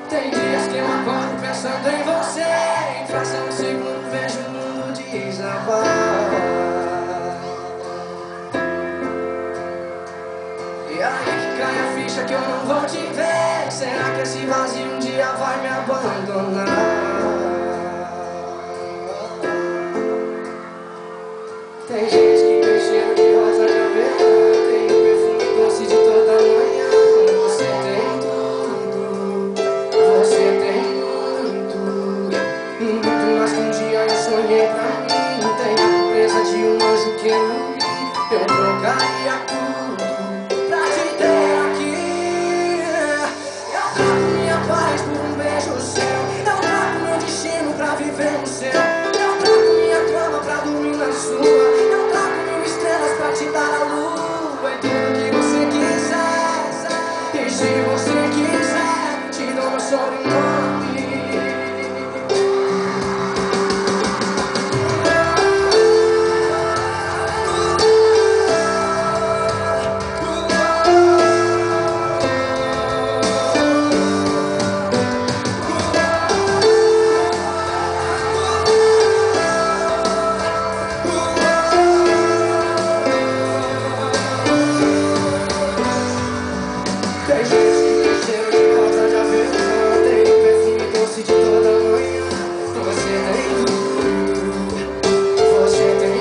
Tem dias que eu acordo pensando em você, em fração de segundo vejo o mundo desabar. E aí que cai a ficha que eu não vou te ver. Será que esse vazio um dia vai me abandonar? Tem gente que tem cheiro de rosa de aveia, tem o perfume doce de toda manhã. Você tem tudo, você tem muito mais que um dia eu sonhei pra mim. Tem a pureza de um anjo que eu vi. Eu trocaria tudo pra te ter aqui. Eu troco minha paz por um beijo seu. Eu troco meu destino pra viver no seu. Eu troco minha cama pra dormir na sua. Pra te dar a lua e tudo que você quiser. E se você quiser, te dou meu sobrenome. Tem gente que tem cheiro de rosa de aveia, tem o perfume doce de toda manhã. Você tem tudo, você tem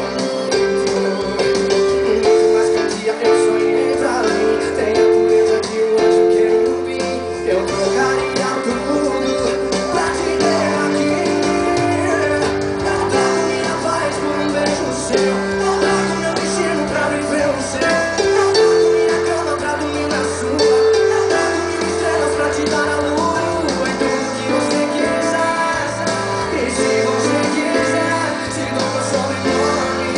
muito mais que um dia eu sonhei pra mim. Tem a pureza de um anjo que eu vi. Eu trocaria tudo pra te ter aqui. Eu troco minha paz por um beijo seu. Eu troco meu destino pra viver o seu. Eu troco minha cama pra dormir na sua. Pra te dar a lua e tudo que você quiser. E se você quiser, te dou meu sobrenome.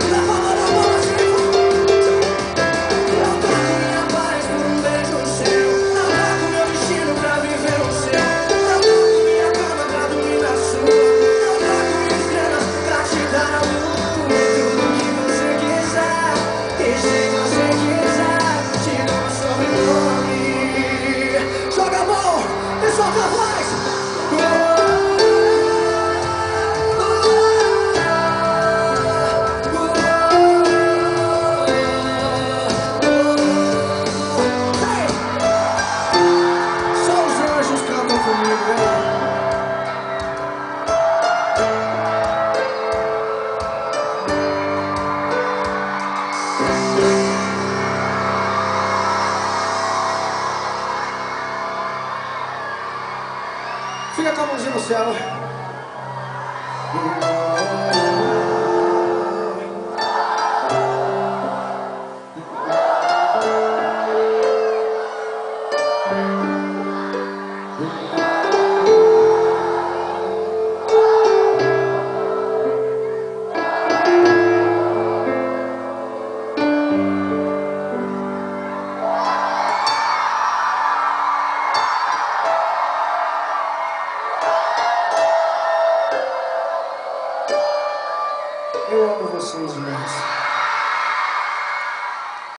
Da palma da mão assim. Eu troco minha paz por um beijo seu. Eu troco meu destino pra viver o seu. Eu troco minha cama pra dormir na sua. Eu troco minhas estrelas pra te dar a lua e tudo que você quiser. E se você quiser, te dou meu sobrenome. Joga a mão e solta a voz. Hey! Só os anjos cantam comigo. Fica com a mãozinha no céu. Eu amo vocês, gente.